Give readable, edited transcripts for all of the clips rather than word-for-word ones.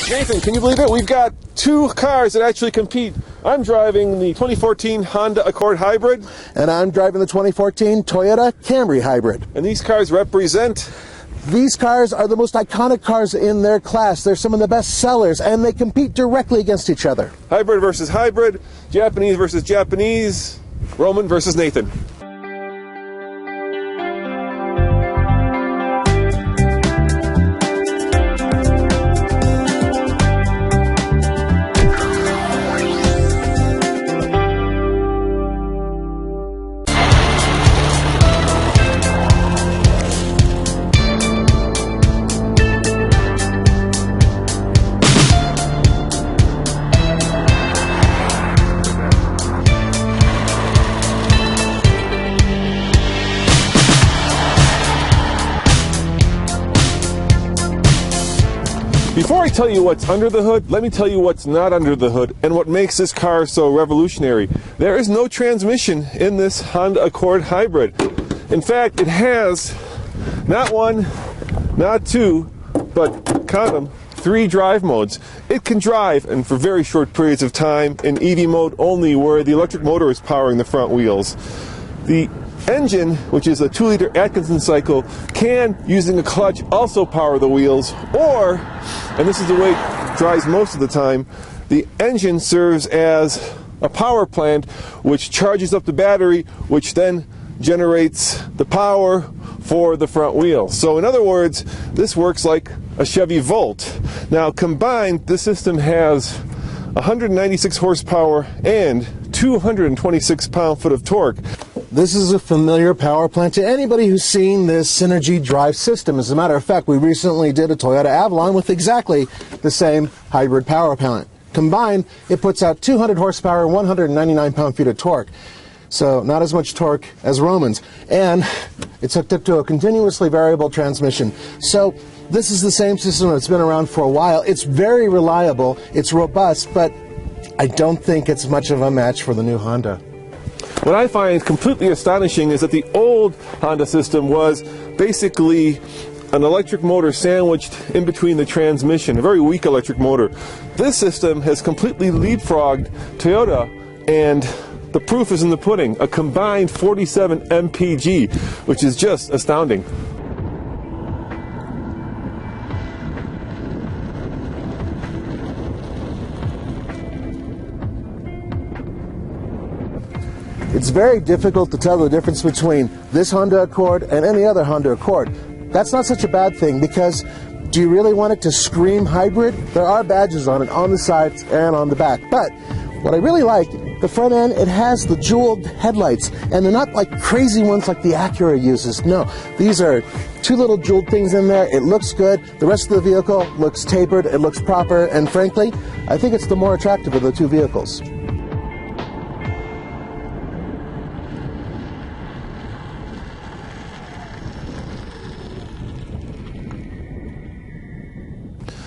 Nathan, can you believe it? We've got two cars that actually compete. I'm driving the 2014 Honda Accord Hybrid. And I'm driving the 2014 Toyota Camry Hybrid. And these cars represent... These cars are the most iconic cars in their class. They're some of the best sellers, and they compete directly against each other. Hybrid versus hybrid, Japanese versus Japanese, Roman versus Nathan. Before I tell you what's under the hood, let me tell you what's not under the hood and what makes this car so revolutionary. There is no transmission in this Honda Accord Hybrid. In fact, it has not one, not two, but count them, 3 drive modes. It can drive, and for very short periods of time, in EV mode only, where the electric motor is powering the front wheels. The engine, which is a 2-liter Atkinson cycle, can, using a clutch, also power the wheels, or, and this is the way it drives most of the time, the engine serves as a power plant which charges up the battery, which then generates the power for the front wheels. So in other words, this works like a Chevy Volt. Now combined, this system has 196 horsepower and 226 pound-foot of torque. This is a familiar power plant to anybody who's seen this Synergy drive system. As a matter of fact, we recently did a Toyota Avalon with exactly the same hybrid power plant. Combined, it puts out 200 horsepower and 199 pound-feet of torque. So not as much torque as Roman's. And it's hooked up to a continuously variable transmission. So this is the same system that's been around for a while. It's very reliable, it's robust, but I don't think it's much of a match for the new Honda. What I find completely astonishing is that the old Honda system was basically an electric motor sandwiched in between the transmission, a very weak electric motor. This system has completely leapfrogged Toyota, and the proof is in the pudding. A combined 47 mpg, which is just astounding. It's very difficult to tell the difference between this Honda Accord and any other Honda Accord. That's not such a bad thing, because do you really want it to scream hybrid? There are badges on it, on the sides and on the back. But what I really like, the front end, it has the jeweled headlights, and they're not like crazy ones like the Acura uses. No, these are 2 little jeweled things in there. It looks good. The rest of the vehicle looks tapered, it looks proper, and frankly, I think it's the more attractive of the 2 vehicles.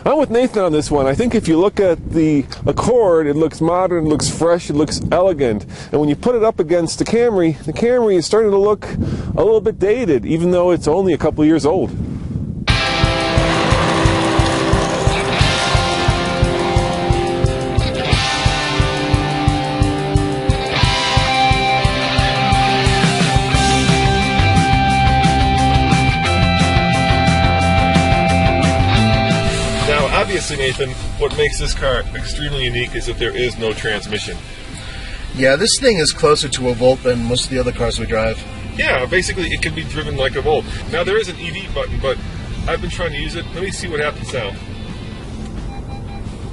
I'm with Nathan on this one. I think if you look at the Accord, it looks modern, it looks fresh, it looks elegant. And when you put it up against the Camry is starting to look a little bit dated, even though it's only a couple years old. Obviously, Nathan, what makes this car extremely unique is that there is no transmission. Yeah, this thing is closer to a Volt than most of the other cars we drive. Yeah, basically it can be driven like a Volt. Now there is an EV button, but I've been trying to use it. Let me see what happens now.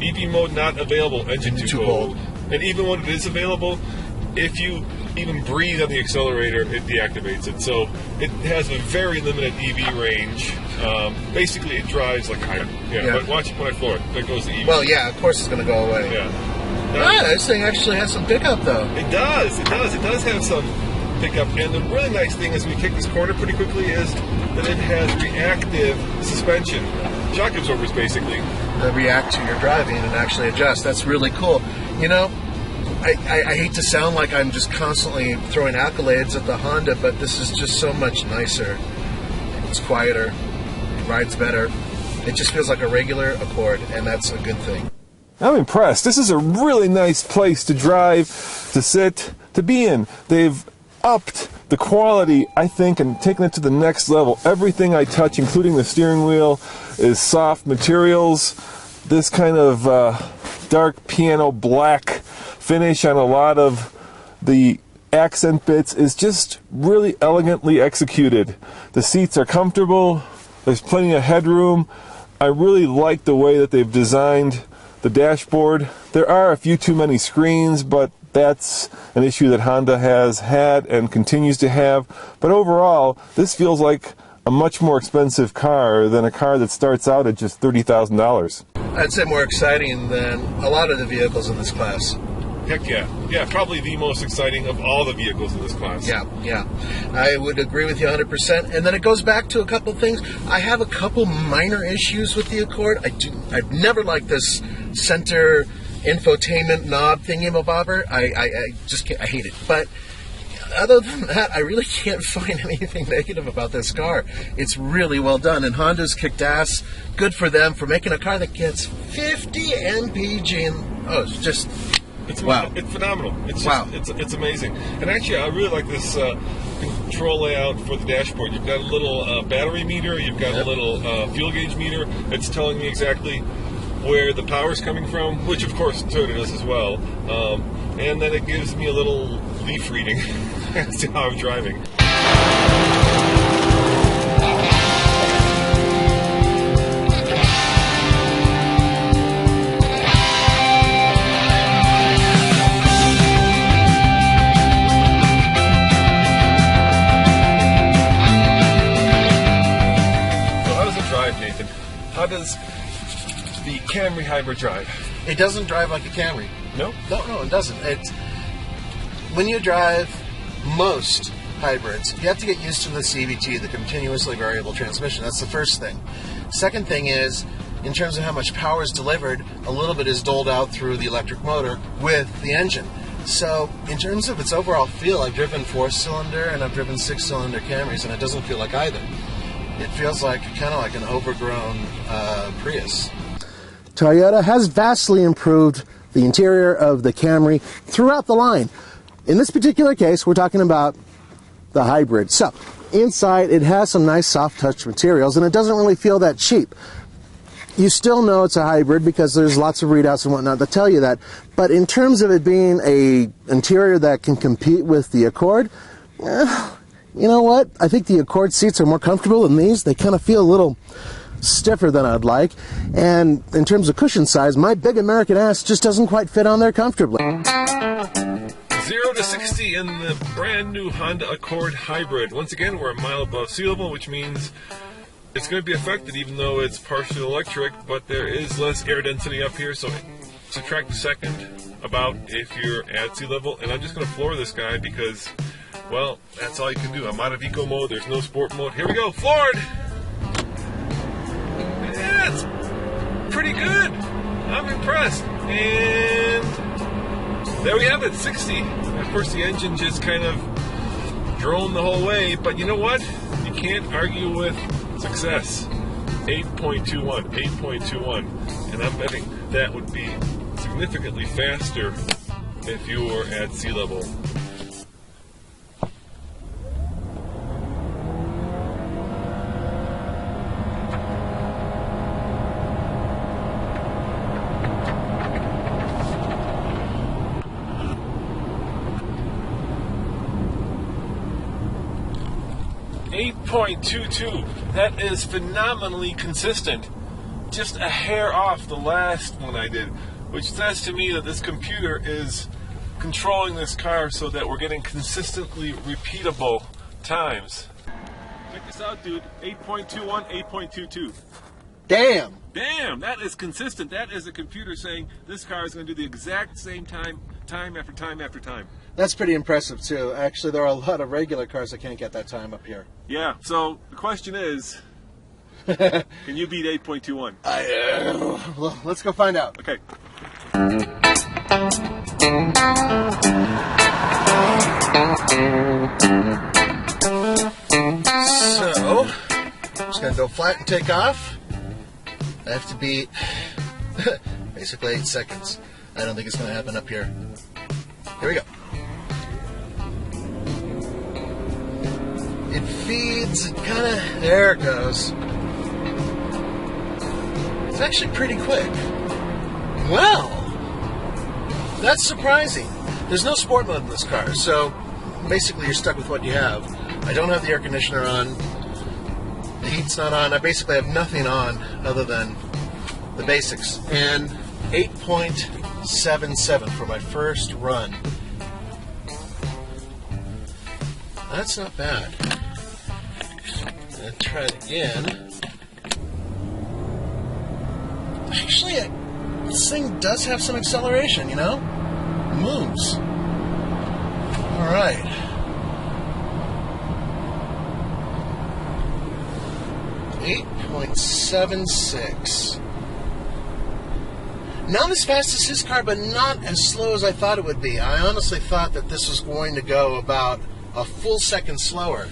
EV mode not available, engine too cold. And even when it is available, if you even breathe on the accelerator, it deactivates it. So it has a very limited EV range. Basically, it drives like a hybrid. Yeah. But watch when I floor it. There goes the EV. Well, yeah, of course it's going to go away. Yeah. This thing actually has some pickup, though. It does. It does have some pickup. And the really nice thing is when you kick this corner pretty quickly is that it has reactive suspension. Shock absorbers, basically. That react to your driving and actually adjust. That's really cool. You know, I hate to sound like I'm just constantly throwing accolades at the Honda, but this is just so much nicer. It's quieter. It rides better. It just feels like a regular Accord, and that's a good thing. I'm impressed. This is a really nice place to drive, to sit, to be in. They've upped the quality, I think, and taken it to the next level. Everything I touch, including the steering wheel, is soft materials. This kind of dark piano black finish on a lot of the accent bits is just really elegantly executed. The seats are comfortable. There's plenty of headroom. I really like the way that they've designed the dashboard. There are a few too many screens, but that's an issue that Honda has had and continues to have. But overall, this feels like a much more expensive car than a car that starts out at just $30,000. I'd say more exciting than a lot of the vehicles in this class. Heck yeah. Yeah, probably the most exciting of all the vehicles in this class. Yeah. I would agree with you 100%. And then it goes back to a couple things. I have a couple minor issues with the Accord. I've never liked this center infotainment knob thingy-mabobber. I just can't, I hate it. But other than that, I really can't find anything negative about this car. It's really well done, and Honda's kicked ass. Good for them for making a car that gets 50 mpg. And it's just... wow. It's phenomenal. It's wow. Just, it's amazing. And actually, I really like this control layout for the dashboard. You've got a little battery meter. You've got a little fuel gauge meter. It's telling me exactly where the power's coming from, which of course Toyota does as well. And then it gives me a little leaf reading as to how I'm driving. How does the Camry hybrid drive? It doesn't drive like a Camry. No? No, it doesn't. When you drive most hybrids, you have to get used to the CVT, the continuously variable transmission. That's the first thing. Second thing is, in terms of how much power is delivered, a little bit is doled out through the electric motor with the engine. So, in terms of its overall feel, I've driven 4-cylinder and I've driven 6-cylinder Camrys, and it doesn't feel like either. It feels like kind of like an overgrown Prius. Toyota has vastly improved the interior of the Camry throughout the line. In this particular case, we're talking about the hybrid. So, inside it has some nice soft touch materials, and it doesn't really feel that cheap. You still know it's a hybrid because there's lots of readouts and whatnot that tell you that. But in terms of it being an interior that can compete with the Accord, you know what? I think the Accord seats are more comfortable than these. They kind of feel a little stiffer than I'd like. And in terms of cushion size, my big American ass just doesn't quite fit on there comfortably. 0 to 60 in the brand new Honda Accord Hybrid. Once again, we're a mile above sea level, which means it's going to be affected even though it's partially electric, but there is less air density up here, so subtract a second about if you're at sea level. And I'm just going to floor this guy because, well, that's all you can do. I'm out of eco mode. There's no sport mode. Here we go. Floored! Yeah, it's pretty good. I'm impressed. And there we have it, 60. Of course, the engine just kind of droned the whole way. But you know what? You can't argue with success. 8.21. 8.21. And I'm betting that would be significantly faster if you were at sea level. 8.22. That is phenomenally consistent. Just a hair off the last one I did, which says to me that this computer is controlling this car so that we're getting consistently repeatable times. Check this out, dude. 8.21, 8.22. Damn! Damn, that is consistent. That is a computer saying this car is going to do the exact same time after time after time. That's pretty impressive, too. Actually, there are a lot of regular cars that can't get that time up here. Yeah, so the question is, can you beat 8.21? Well, let's go find out. Okay. So, I'm just going to go flat and take off. I have to beat basically 8 seconds. I don't think it's going to happen up here. Here we go. It feeds, it kind of, there it goes. It's actually pretty quick. Wow, that's surprising. There's no sport mode in this car, so basically you're stuck with what you have. I don't have the air conditioner on. The heat's not on. I basically have nothing on other than the basics. And 8.77 for my first run. That's not bad. Let's try it again. Actually, this thing does have some acceleration, you know? It moves. Alright. .76. Not as fast as his car, but not as slow as I thought it would be. I honestly thought that this was going to go about a full second slower.